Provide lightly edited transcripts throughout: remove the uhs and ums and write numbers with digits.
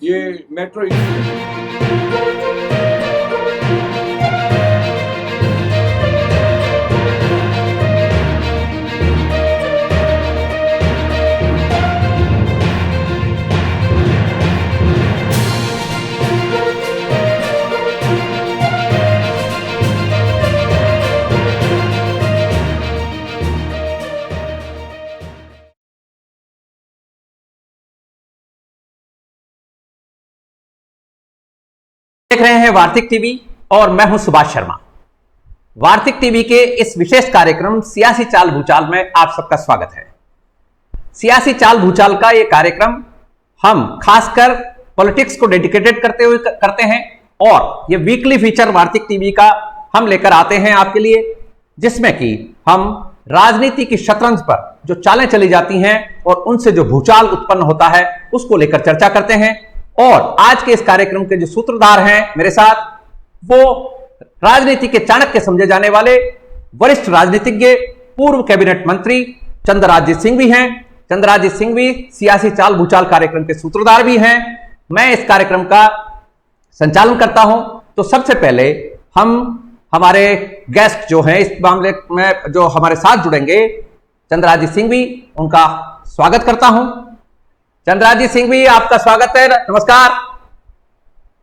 ये मेट्रो देख रहे हैं वार्तिक टीवी और मैं हूं सुभाष शर्मा। वार्तिक टीवी के इस विशेष कार्यक्रम सियासी चाल भूचाल में आप सबका स्वागत है। सियासी चाल भूचाल का यह कार्यक्रम हम खासकर पॉलिटिक्स को डेडिकेटेड करते हैं और ये वीकली फीचर वार्तिक टीवी का हम लेकर आते हैं आपके लिए, जिसमें कि हम राजनीति की शतरंज पर जो चालें चली जाती हैं और उनसे जो भूचाल उत्पन्न होता है उसको लेकर चर्चा करते हैं। और आज के इस कार्यक्रम के जो सूत्रधार हैं मेरे साथ, वो राजनीति के चाणक्य समझे जाने वाले वरिष्ठ राजनीतिज्ञ पूर्व कैबिनेट मंत्री चंद्रराजजीत सिंह भी हैं। चंद्रराजजीत सिंह भी सियासी चाल भूचाल कार्यक्रम के सूत्रधार भी हैं। मैं इस कार्यक्रम का संचालन करता हूं। तो सबसे पहले हम हमारे गेस्ट जो हैं इस मामले में जो हमारे साथ जुड़ेंगे, चंद्रराजजीत सिंह भी, उनका स्वागत करता हूं। चंद्रराजजीत सिंह भी, आपका स्वागत है। नमस्कार।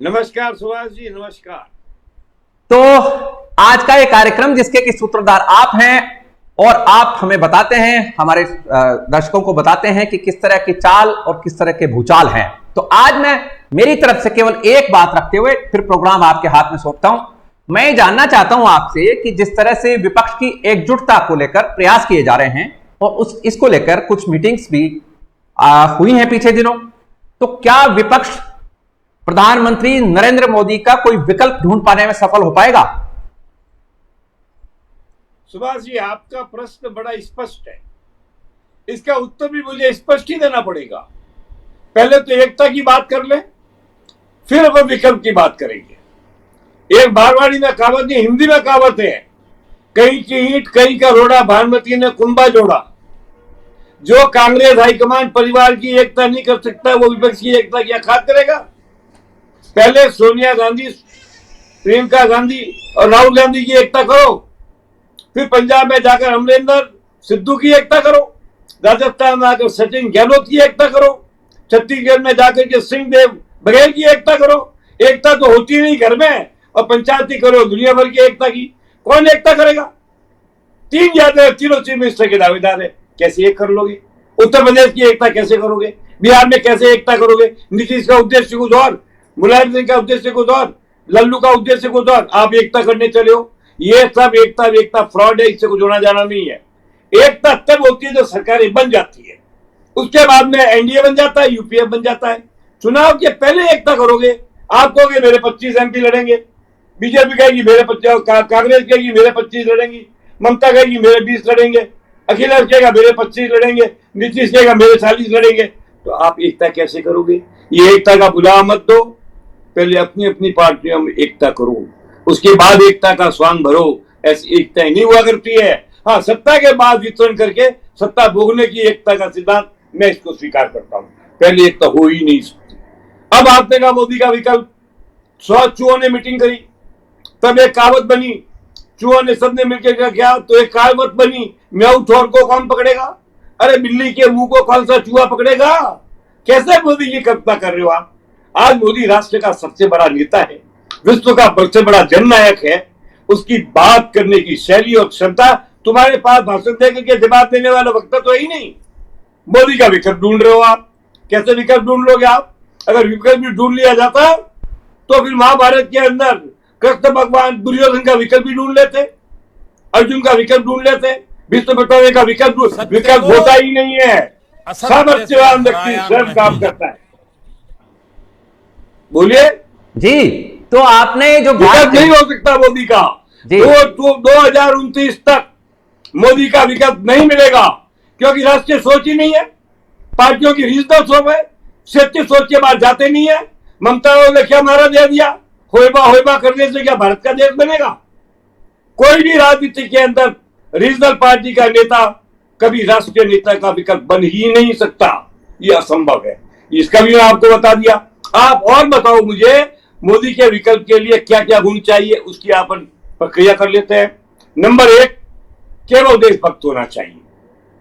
नमस्कार सुभाष जी, नमस्कार। तो आज का ये कार्यक्रम जिसके कि सूत्रधार आप हैं और आप हमें बताते हैं, हमारे दर्शकों को बताते हैं कि किस तरह की चाल और किस तरह के भूचाल हैं। तो आज मैं मेरी तरफ से केवल एक बात रखते हुए फिर प्रोग्राम आपके हाथ में सौंपता हूं। मैं जानना चाहता हूं आपसे कि जिस तरह से विपक्ष की एकजुटता को लेकर प्रयास किए जा रहे हैं और इसको लेकर कुछ मीटिंग्स भी हुई हैं पीछे दिनों, तो क्या विपक्ष प्रधानमंत्री नरेंद्र मोदी का कोई विकल्प ढूंढ पाने में सफल हो पाएगा? सुभाष जी, आपका प्रश्न बड़ा स्पष्ट है। इसका उत्तर भी मुझे स्पष्ट ही देना पड़ेगा। पहले तो एकता की बात कर ले, फिर अपन विकल्प की बात करेंगे। एक मारवाड़ी में कहावत है, हिंदी में कहावत है, कहीं की ईंट कहीं का रोड़ा, भानुमती ने कुंभा जोड़ा। जो कांग्रेस हाईकमान परिवार की एकता नहीं कर सकता, वो विपक्ष की एकता क्या खाक करेगा? पहले सोनिया गांधी, प्रियंका गांधी और राहुल गांधी की एकता करो, फिर पंजाब में जाकर अमरिंदर सिद्धू की एकता करो, राजस्थान में आकर सचिन गहलोत की एकता करो, छत्तीसगढ़ में जाकर के सिंह देव बघेल की एकता करो। एकता तो होती नहीं घर में, और पंचायती करो दुनिया भर की एकता की। कौन एकता करेगा? तीन यादें, तीनों चीफ मिनिस्टर के दावेदार है, कैसे एक कर लोगे? उत्तर प्रदेश की एकता कैसे करोगे? बिहार में कैसे एकता करोगे? नीतीश का उद्देश्य कुछ और, मुलायम सिंह का उद्देश्य कुछ और, लल्लू का उद्देश्य कुछ और, आप एकता करने चले हो। ये सब एकता फ्रॉड है, इससे कुछ होना जाना नहीं है। एकता तब होती है जब सरकारें बन जाती है, उसके बाद में एनडीए बन जाता है, यूपीए बन जाता है। चुनाव के पहले एकता करोगे, आप कहोगे मेरे 25 एमपी लड़ेंगे, बीजेपी कहेगी मेरे 25, कांग्रेस कहेगी मेरे 25 लड़ेंगी, ममता कहेगी मेरे 20 लड़ेंगे, अखिलेश कहेगा मेरे 25 लड़ेंगे, नीतीश कहेगा मेरे 40 लड़ेंगे। तो आप एकता कैसे करोगे? ये एकता का बुलावा मत दो। पहले अपनी अपनी पार्टियों में एकता करो, उसके बाद एकता का स्वांग भरो। ऐसी एकता नहीं हुआ करती है। हाँ, सत्ता के बाद वितरण करके सत्ता भोगने की एकता का सिद्धांत मैं इसको स्वीकार करता हूँ। पहले एकता हो ही नहीं सकती। अब आपने कहा मोदी का विकल्प, 100 चूहों ने मीटिंग करी, तब एक कहावत बनी, चूहों ने सबने मिलकर क्या, तो एक कहावत बनी, म्याऊ थोर को कौन पकड़ेगा? अरे बिल्ली के मुंह को कौन सा चूहा पकड़ेगा? कैसे मोदी की कल्पना कर रहे हो आप? आज मोदी राष्ट्र का सबसे बड़ा नेता है, विश्व का सबसे बड़ा जननायक है। उसकी बात करने की शैली और क्षमता तुम्हारे पास भाषण देकर के जवाब देने वाला वक्ता तो ही नहीं। मोदी का विकल्प ढूंढ रहे हो आप। कैसे विकल्प ढूंढ लोगे आप? अगर विकल्प भी ढूंढ लिया जाता तो फिर महाभारत के अंदर कृष्ण भगवान दुर्योधन का विकल्प भी ढूंढ लेते, अर्जुन का विकल्प ढूंढ लेते, भीष्म पितामह का विकल्प होता ही नहीं है। सामर्थ्यवान व्यक्ति स्वयं काम करता है। बोलिए जी। तो आपने जो विकल्प नहीं हो सकता मोदी का। 2029 तक मोदी का विकल्प नहीं मिलेगा, क्योंकि राष्ट्रीय सोच ही नहीं है। पार्टियों की रीजनल सोच है, क्षेत्रीय सोच के बाद जाते नहीं है। ममता ने क्या नारा दे दिया, होइबा करने से क्या भारत का देश बनेगा? कोई भी राजनीति के अंदर रीजनल पार्टी का नेता कभी राष्ट्रीय नेता का विकल्प बन ही नहीं सकता। ये असंभव है। इसका भी मैं आपको बता दिया। आप और बताओ मुझे, मोदी के विकल्प के लिए क्या क्या गुण चाहिए, उसकी अपन प्रक्रिया कर लेते हैं। नंबर 1, केवल देशभक्त होना चाहिए।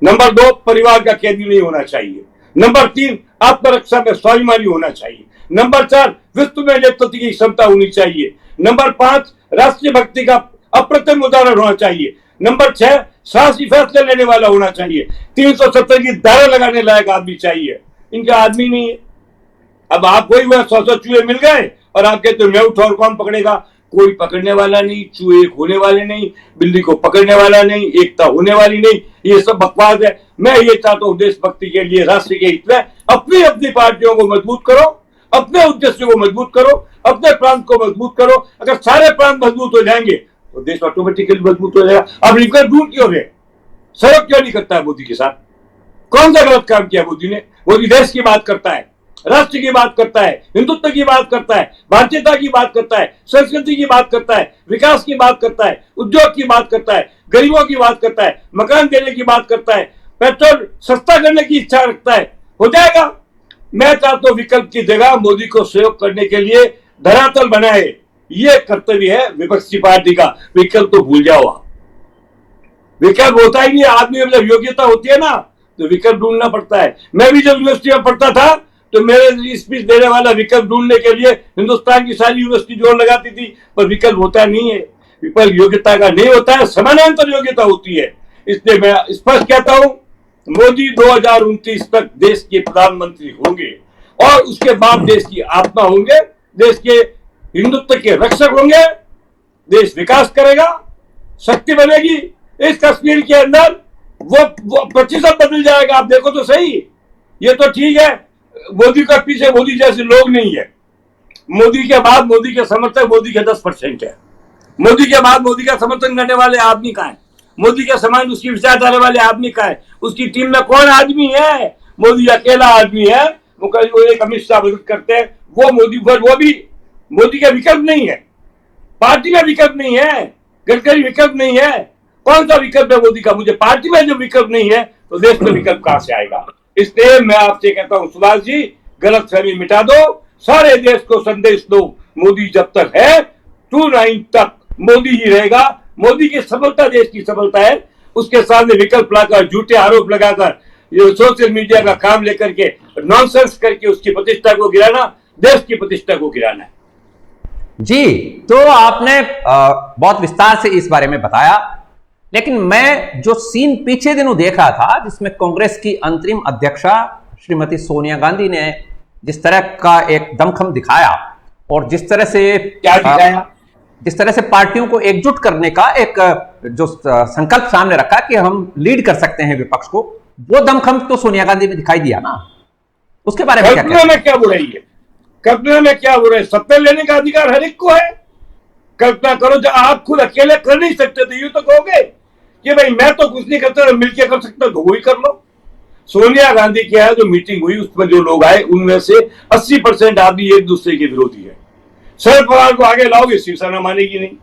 नंबर 2, परिवार का कैदी नहीं होना चाहिए। नंबर 3, आत्मरक्षा में स्वाभिमानी होना चाहिए। नंबर 4, विश्व में नेतृत्व की क्षमता होनी चाहिए। नंबर 5, राष्ट्रीय भक्ति का अप्रतिम उदाहरण होना चाहिए। नंबर 6, साहसी फैसले लेने वाला होना चाहिए। 370 की धारा लगाने लायक आदमी चाहिए। इनका आदमी नहीं है। अब आप कोई हुआ 100 चूहे मिल गए और आप कहते हो मैं उठा और कौन पकड़ेगा? कोई पकड़ने वाला नहीं, चूहे होने वाले नहीं, बिल्ली को पकड़ने वाला नहीं, एकता होने वाली नहीं, ये सब बकवास है। मैं ये चाहता हूं देशभक्ति के लिए, राष्ट्र के हित में अपनी अपनी पार्टियों को मजबूत करो, अपने उद्देश्य को मजबूत करो, अपने प्रांत को मजबूत करो। अगर सारे प्रांत मजबूत हो जाएंगे तो देश ऑटोमेटिकली मजबूत हो जाएगा। अब निकल दूर क्यों रहे? सहयोग क्यों नहीं करता है मोदी के साथ? कौन सा गलत काम किया मोदी ने? मोदी देश की बात करता है, राष्ट्र की बात करता है, हिंदुत्व की बात करता है, भारतीयता की बात करता है, संस्कृति की बात करता है, विकास की बात करता है, उद्योग की बात करता है, गरीबों की बात करता है, मकान देने की बात करता है, पेट्रोल सस्ता करने की इच्छा रखता है। हो जाएगा। मैं चाहता हूं विकल्प की जगह मोदी को सहयोग करने के लिए धरातल बनाए। ये कर्तव्य है विपक्षी पार्टी का। विकल्प तो भूल जाओ आप। विकल्प होता ही नहीं। आदमी में जब योग्यता होती है ना तो विकल्प ढूंढना पड़ता है। मैं भी जब यूनिवर्सिटी में पढ़ता था तो मेरे स्पीच देने वाला विकल्प ढूंढने के लिए हिंदुस्तान की सारी यूनिवर्सिटी जोर लगाती थी, पर विकल्प होता नहीं है। विकल्प योग्यता का नहीं होता है, समानांतर योग्यता होती है। इसलिए मैं स्पष्ट कहता हूं, मोदी 2029 तक देश के प्रधानमंत्री होंगे और उसके बाद देश की आत्मा होंगे, देश के हिंदुत्व के रक्षक होंगे। देश विकास करेगा, शक्ति बनेगी। इस कश्मीर के अंदर वो प्रतिशत बदल जाएगा। आप देखो तो सही। ये तो ठीक है, मोदी का पीछे मोदी जैसे लोग नहीं है। मोदी के बाद मोदी के समर्थक मोदी के 10% है। मोदी के बाद मोदी का समर्थन करने वाले आदमी कहाँ है? मोदी के समान उसकी विचारधारा वाले आदमी कहाँ है? उसकी टीम में कौन आदमी है? मोदी अकेला आदमी है। वो एक अमित शाह मदद करते हैं, वो मोदी पर, वो भी मोदी का विकल्प नहीं है। पार्टी में विकल्प नहीं है, गडकरी विकल्प नहीं है। कौन सा विकल्प है मोदी का? मुझे पार्टी में जब विकल्प नहीं है तो देश में विकल्प कहां से आएगा? इसलिए मैं आपसे कहता हूं सुभाष जी, गलत फहमी मिटा दो, सारे देश को संदेश दो, मोदी जब तक है 29 तक मोदी ही रहेगा। मोदी की सफलता देश की सफलता है। उसके सामने विकल्प लाकर, झूठे आरोप लगाकर, ये सोशल मीडिया का काम लेकर के नॉनसेंस करके उसकी प्रतिष्ठा को गिराना, देश की प्रतिष्ठा को गिराना है। जी, तो आपने बहुत विस्तार से इस बारे में बताया, लेकिन मैं जो सीन पीछे दिनों देख रहा था जिसमें कांग्रेस की अंतरिम अध्यक्षा श्रीमती सोनिया गांधी ने जिस तरह का एक दमखम दिखाया और जिस तरह से क्या दिखाया, जिस तरह से पार्टियों को एकजुट करने का एक जो संकल्प सामने रखा कि हम लीड कर सकते हैं विपक्ष को, वो दमखम तो सोनिया गांधी में दिखाई दिया ना। उसके बारे में क्या बुराई है? कल्पना में क्या बुराई? सत्ता लेने का अधिकार हर एक को है। कल्पना करो जो आप खुद अकेले कर नहीं सकते थे, यूं तो कहोगे कि भाई मैं तो कुछ नहीं करता, मिलकर कर सकता तो वही कर लो। सोनिया गांधी क्या है, जो मीटिंग हुई उसमें जो लोग आए उनमें से 80% आदमी एक दूसरे के विरोधी है। शरद पवार को आगे लाओगे शिवसेना मानेगी नहीं,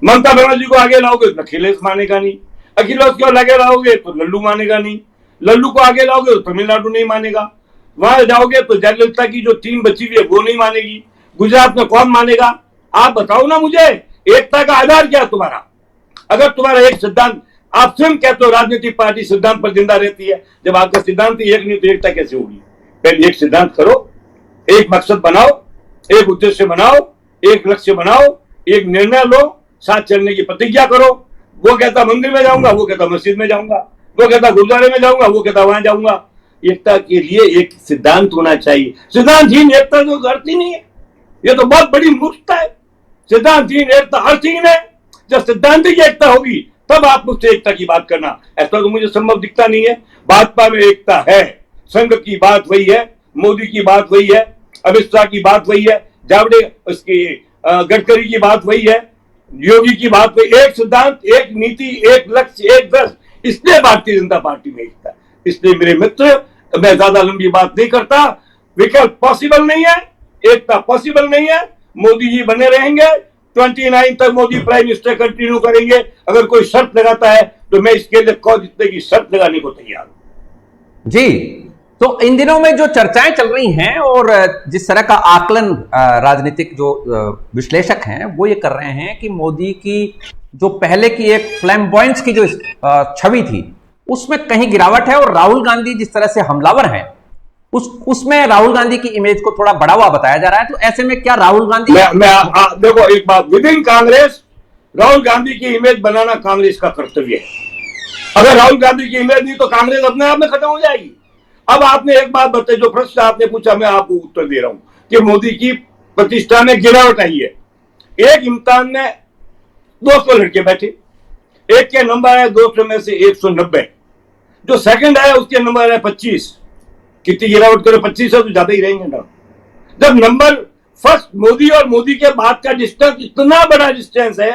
ममता बनर्जी को आगे लाओगे तो अखिलेश मानेगा नहीं, अखिलेश को आगे लाओगे तो लल्लू मानेगा नहीं, लल्लू को आगे लाओगे तो तमिलनाडु नहीं मानेगा, वहां जाओगे तो जयललिता की जो टीम बची हुई है वो नहीं मानेगी, गुजरात में कौन मानेगा? आप बताओ ना मुझे, एकता का आधार क्या तुम्हारा? अगर तुम्हारा एक सिद्धांत, आप स्वयं कहते हो राजनीतिक पार्टी सिद्धांत पर जिंदा रहती है, जब आपका सिद्धांत ही एक नहीं तो एकता कैसे होगी? पहले एक सिद्धांत करो, एक मकसद बनाओ, एक उद्देश्य बनाओ, एक लक्ष्य बनाओ, एक निर्णय लो, साथ चलने की प्रतिज्ञा करो। वो कहता मंदिर में जाऊंगा, वो कहता मस्जिद में जाऊंगा, वो कहता गुरुद्वारे में जाऊंगा, वो कहता वहां जाऊंगा। एकता के लिए एक सिद्धांत होना चाहिए। सिद्धांतहीन एकता तो अर्थ ही नहीं है। ये तो बहुत बड़ी मूर्खता है। सिद्धांतहीन एकता अर्थहीन है। जब सिद्धांत की एकता होगी तब आप मुझसे एकता की बात करना। ऐसा तो मुझे संभव दिखता नहीं है। भाजपा में एकता है, संघ की बात वही है, मोदी की बात वही है, अमित शाह की बात वही है, जावड़ेकर उसकी गडकरी की बात वही है, योगी की बात वही। एक सिद्धांत, एक नीति, एक लक्ष्य, एक दर्श, इसलिए भारतीय जनता पार्टी में एकता है। इसलिए मेरे मित्र, मैं ज्यादा लंबी बात नहीं करता। विकल्प पॉसिबल नहीं है, एकता पॉसिबल नहीं है। मोदी जी बने रहेंगे 29 तक, मोदी प्राइम मिनिस्टर कंटिन्यू करेंगे। अगर कोई शर्त लगाता है तो मैं इसके लिए कौन जितने की शर्त लगाने को तैयार हूं। जी, तो इन दिनों में जो चर्चाएं चल रही हैं और जिस तरह का आकलन राजनीतिक जो विश्लेषक हैं वो ये कर रहे हैं कि मोदी की जो पहले की एक फ्लैम्बॉयंस की जो छवि थी उसमें कहीं गिरावट है, और राहुल गांधी जिस तरह से हमलावर हैं उसमें राहुल गांधी की इमेज को थोड़ा बढ़ा हुआ बताया जा रहा है। तो ऐसे में क्या राहुल गांधी देखो एक बात, विद इन कांग्रेस राहुल गांधी की इमेज बनाना कांग्रेस का कर्तव्य है। अगर राहुल गांधी की इमेज नहीं तो कांग्रेस अपने आप में खत्म हो जाएगी। अब आपने एक बात बताई, जो प्रश्न आपने पूछा मैं आपको उत्तर दे रहा हूं कि मोदी की प्रतिष्ठा में गिरावट आई है। एक इम्तिहान में 200 लड़के बैठे, एक के नंबर है 200 में से 190, जो सेकंड है उसके नंबर है 25। कितनी गिरावट करे, 25 है तो ज्यादा ही रहेंगे ना। जब नंबर फर्स्ट मोदी और मोदी के बाद का डिस्टेंस इतना बड़ा डिस्टेंस है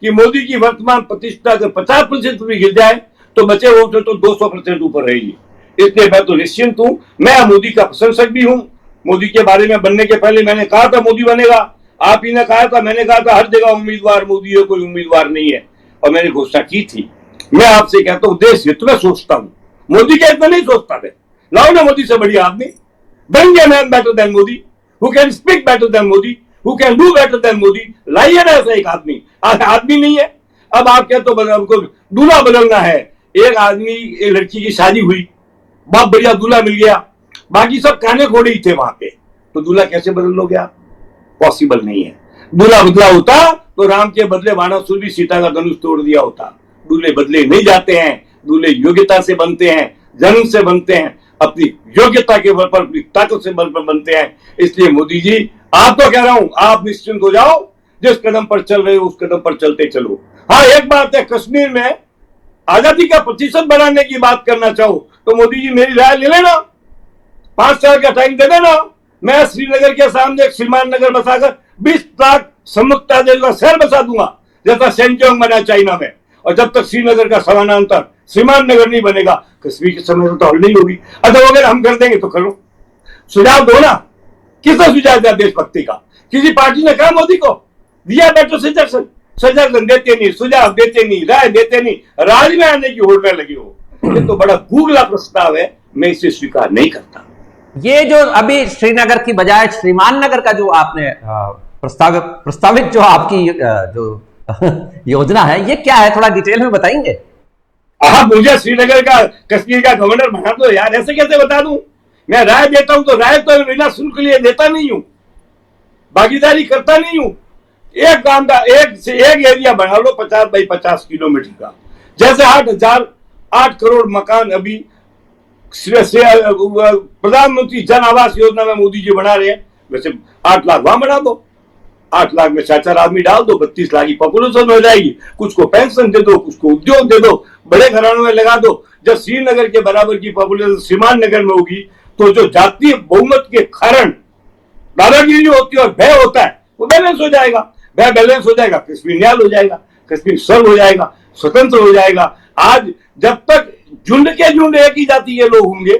कि मोदी की वर्तमान प्रतिष्ठा अगर 50% भी गिर जाए तो बचे वो तो 200% ऊपर रहेगी। इसलिए मैं तो निश्चिंत हूं। मैं मोदी का प्रशंसक भी हूं। मोदी के बारे में बनने के पहले मैंने कहा था मोदी बनेगा, आप ही ने कहा था, मैंने कहा था हर जगह उम्मीदवार मोदी है, कोई उम्मीदवार नहीं है, और मैंने घोषणा की थी। मैं आपसे कहता हूं देश हित में सोचता हूं, मोदी के हित में नहीं सोचता मैं। लाओ ना मोदी से बढ़िया आदमी, bring a man better than Modi, who can speak better than Modi, who can do better than Modi। लाइए ना ऐसा एक आदमी। आदमी नहीं है। अब आप क्या तो हमको दूल्हा बदलना है। एक आदमी, एक लड़की की शादी हुई, बहुत बढ़िया दूल्हा मिल गया, बाकी सब काने घोड़े ही थे वहां पे, तो दूल्हा कैसे बदल लोगे आप? पॉसिबल नहीं है। दूल्हा बदला होता तो राम के बदले वानासुर भी सीता का धनुष तोड़ दिया होता। दूल्हे बदले नहीं जाते हैं, दूल्हे योग्यता से बनते हैं, जन्म से बनते हैं, अपनी योग्यता के बल पर, अपनी ताकत से बल पर बनते हैं। इसलिए मोदी जी, आप तो कह रहा हूं, आप निश्चिंत हो जाओ, जिस कदम पर चल रहे हो उस कदम पर चलते चलो। हाँ एक बात है, कश्मीर में आजादी का प्रतिशत बढ़ाने की बात करना चाहो तो मोदी जी मेरी राय ले लेना, 5 साल का टाइम दे देना। मैं श्रीनगर के सामने एक श्रीमान नगर बसाकर 20 लाख सम्मुखता का शहर बसा दूंगा, जैसा सेंचोंग बना चाइना में। और जब तक श्रीनगर का समानांतर श्रीमान नगर नहीं बनेगा, कश्मीर की समस्या तो हल नहीं होगी। अच्छा अगर हम कर देंगे तो करो, सुझाव दो ना। किसने सुझाव दिया देशभक्ति का? किसी पार्टी ने कहा मोदी को दिया बेटो सजेशन? सजेशन देते नहीं, सुझाव देते नहीं, राय देते नहीं, राज में आने की होड़ में लगे हो। ये तो बड़ा गूगला प्रस्ताव है, मैं इसे स्वीकार नहीं करता। ये जो अभी श्रीनगर की बजाय श्रीमान नगर का जो आपने प्रस्तावित जो आपकी जो योजना है, ये क्या है, थोड़ा डिटेल में बताएंगे? आप मुझे श्रीनगर का, कश्मीर का गवर्नर बना दो यार, ऐसे कैसे बता दूं? मैं राय देता हूं तो राय तो बिना शुल्क लिए देता नहीं हूं, भागीदारी करता नहीं हूं। एक गांव का एक एरिया बना लो 50 बाई 50 किलोमीटर का, जैसे 8 करोड़ मकान अभी प्रधानमंत्री जन आवास योजना में मोदी जी बना रहे हैं, वैसे 8 लाख वहां बना दो। 8 लाख में 4 आदमी डाल दो, 32 लाख की पॉपुलेशन हो जाएगी। कुछ को पेंशन दे दो, कुछ को उद्योग दे दो, बड़े घरानों में लगा दो। जब श्रीनगर के बराबर की पॉपुलेशन श्रीमान नगर में होगी तो जो जातीय बहुमत के कारण दादागिरी होती है और भय होता है वो बैलेंस हो जाएगा। भय बैलेंस हो जाएगा, कश्मीर न्याय हो जाएगा, कश्मीर सर्व हो जाएगा, स्वतंत्र हो जाएगा। आज जब तक झुंड के झुंड एक ही जाति के लोग होंगे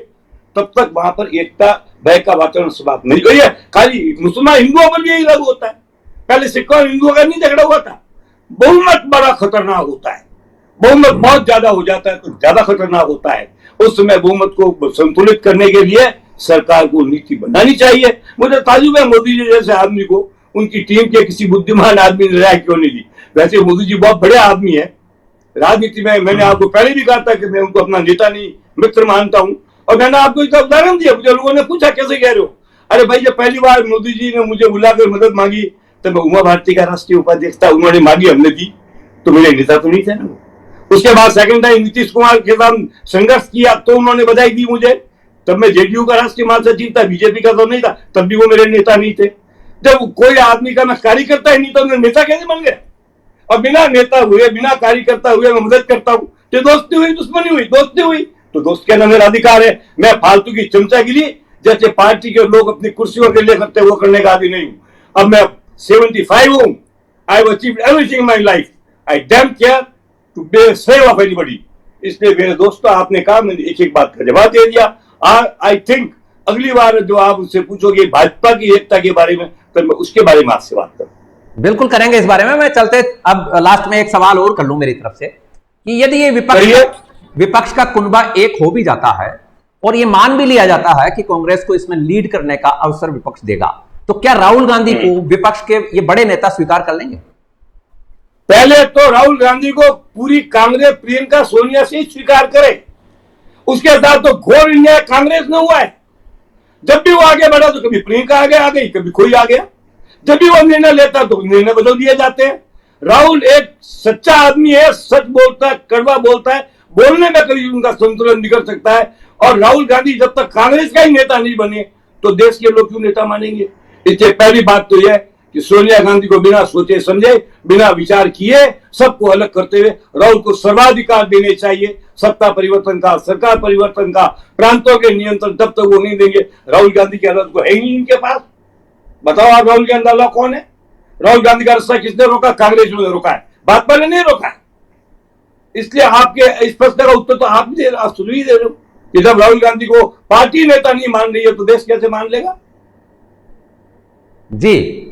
तब तक वहां पर एकता, भय का वातावरण समाप्त नहीं करिए। खाली मुसलमान हिंदुओं पर भी यही लागू होता है। पहले सिखों और हिंदुओं का नहीं झगड़ा हुआ था। बहुमत बड़ा खतरनाक होता है, बहुमत बहुत ज्यादा हो जाता है तो ज्यादा खतरनाक होता है। उस समय बहुमत को संतुलित करने के लिए सरकार को नीति बनानी चाहिए। मुझे ताजुब है मोदी जी जैसे आदमी को उनकी टीम के किसी बुद्धिमान आदमी ने राय क्यों नहीं दी। वैसे मोदी जी बहुत बड़े आदमी है राजनीति में। मैंने आपको पहले भी कहा था कि मैं उनको अपना नेता नहीं मित्र मानता हूं, और मैंने आपको इसका उदाहरण दिया। मुझे लोगों ने पूछा कैसे कह रहे हो? अरे भाई जब पहली बार मोदी जी ने मुझे बुलाकर मदद मांगी तो मैं उमा भारती का राष्ट्रीय उपाध्यक्ष था, उन्होंने मांगी, हमने दी, तो मेरे नेता तो नहीं थे ना। उसके बाद सेकंड टाइम नीतीश कुमार के साथ संघर्ष किया तो उन्होंने बधाई दी मुझे, तब मैं जेडीयू का राष्ट्रीय महासचिव था, बीजेपी का तो नहीं था, तब भी वो मेरे नेता नहीं थे। जब कोई आदमी का मैं कार्यकर्ता ही नहीं था, नेता कैसे बन गए? और बिना नेता हुए, बिना कार्यकर्ता हुए मैं मदद करता हूं तो दोस्ती हुई, दुश्मनी हुई? दोस्ती हुई तो दोस्त कहना मेरा अधिकार है। मैं फालतू की चमचागिरी जैसे पार्टी के लोग अपनी कुर्सियों के लिए करते वो करने का आदि नहीं हूं। अब मैं 75 हूं। I have achieved everything in my life. I don't care to be a slave of anybody. इसलिए मेरे दोस्तों, आपने कहा, मैंने एक बात का जवाब दे दिया। आई थिंक अगली बार जो आप उससे पूछोगे भाजपा की एकता के बारे में तो मैं उसके बारे में आपसे बात करूं। बिल्कुल करेंगे इस बारे में। मैं चलते अब लास्ट में एक सवाल और कर लूं मेरी तरफ से कि यदि ये विपक्ष का कुनबा एक हो भी जाता है और यह मान भी लिया जाता है कि कांग्रेस को इसमें लीड करने का अवसर विपक्ष देगा, तो क्या राहुल गांधी को विपक्ष के ये बड़े नेता स्वीकार कर लेंगे? पहले तो राहुल गांधी को पूरी कांग्रेस प्रियंका सोनिया से स्वीकार करे। उसके साथ तो घोर अन्याय कांग्रेस ने हुआ है। जब भी वो आगे बढ़ा तो कभी प्रियंका आगे आ गई, कभी कोई आ गया। जब भी वो निर्णय लेता तो निर्णय बदल दिए जाते हैं। राहुल एक सच्चा आदमी है, सच बोलता है, कड़वा बोलता है, बोलने में कभी उनका संतुलन बिगड़ सकता है। और राहुल गांधी जब तक कांग्रेस का ही नेता नहीं बने तो देश के लोग क्यों नेता मानेंगे? इसलिए पहली बात तो यह कि सोनिया गांधी को बिना सोचे समझे, बिना विचार किए, सबको अलग करते हुए राहुल को सर्वाधिकार देने चाहिए। सत्ता परिवर्तन का, सरकार परिवर्तन का, प्रांतों के नियंत्रण जब तक वो नहीं देंगे, राहुल गांधी के अलग को है ही नहीं इनके पास। बताओ आप, राहुल गांधी अल्लाह कौन है? राहुल गांधी का रास्ता किसने रोका? कांग्रेस ने रोका है, भाजपा ने नहीं रोका है। इसलिए आपके इस प्रश्न का उत्तर तो आप दे रहे हो कि जब राहुल गांधी को पार्टी नेता नहीं मान रही है तो देश कैसे मान लेगा? जी,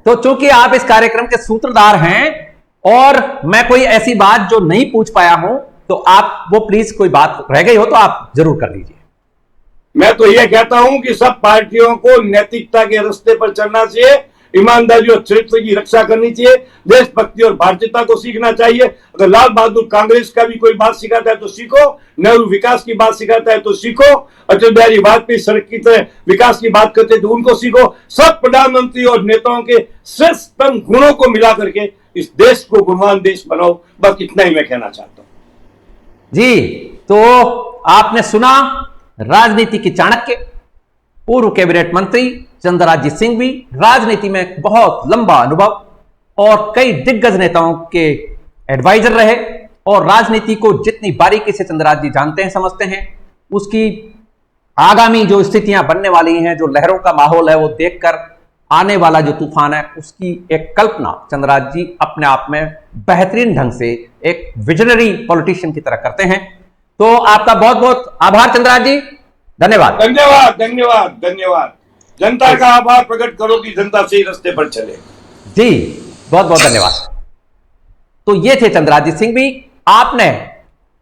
तो चूंकि आप इस कार्यक्रम के सूत्रधार हैं और मैं कोई ऐसी बात जो नहीं पूछ पाया हूं तो आप वो प्लीज, कोई बात रह गई हो तो आप जरूर कर लीजिए। मैं तो यह कहता हूं कि सब पार्टियों को नैतिकता के रास्ते पर चलना चाहिए, ईमानदारी और चरित्र की रक्षा करनी चाहिए, देशभक्ति और भारतीयता को सीखना चाहिए। अगर लाल बहादुर कांग्रेस का भी कोई बात सिखाता है तो सीखो, नेहरू विकास की बात सिखाता है तो सीखो, अटल बिहारी वाजपेयी सड़क की तरह विकास की बात करते तो उनको सीखो। सब प्रधानमंत्री और नेताओं के श्रेष्ठ गुणों को मिला करके इस देश को गुणवान देश बनाओ। बस इतना ही मैं कहना चाहता हूं। जी, तो आपने सुना राजनीति की चाणक्य, पूर्व कैबिनेट मंत्री चंद्राजी सिंह भी राजनीति में बहुत लंबा अनुभव और कई दिग्गज नेताओं के एडवाइजर रहे और राजनीति को जितनी बारीकी से चंद्राजी जानते हैं, समझते हैं, उसकी आगामी जो स्थितियां बनने वाली हैं, जो लहरों का माहौल है, वो देखकर आने वाला जो तूफान है उसकी एक कल्पना चंद्राजी अपने आप में बेहतरीन ढंग से एक विजनरी पॉलिटिशियन की तरह करते हैं। तो आपका बहुत बहुत आभार चंद्राजी, धन्यवाद। धन्यवाद धन्यवाद धन्यवाद। जनता का आभार प्रकट करो कि जनता सही रास्ते पर चले। जी, बहुत बहुत धन्यवाद। तो ये थे चंद्राजी सिंह भी। आपने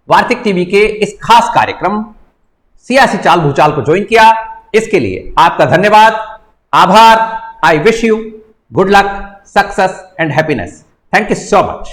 वार्तिक टीवी के इस खास कार्यक्रम सियासी चाल भूचाल को ज्वाइन किया, इसके लिए आपका धन्यवाद, आभार। I wish you good luck, success and happiness. Thank you so much.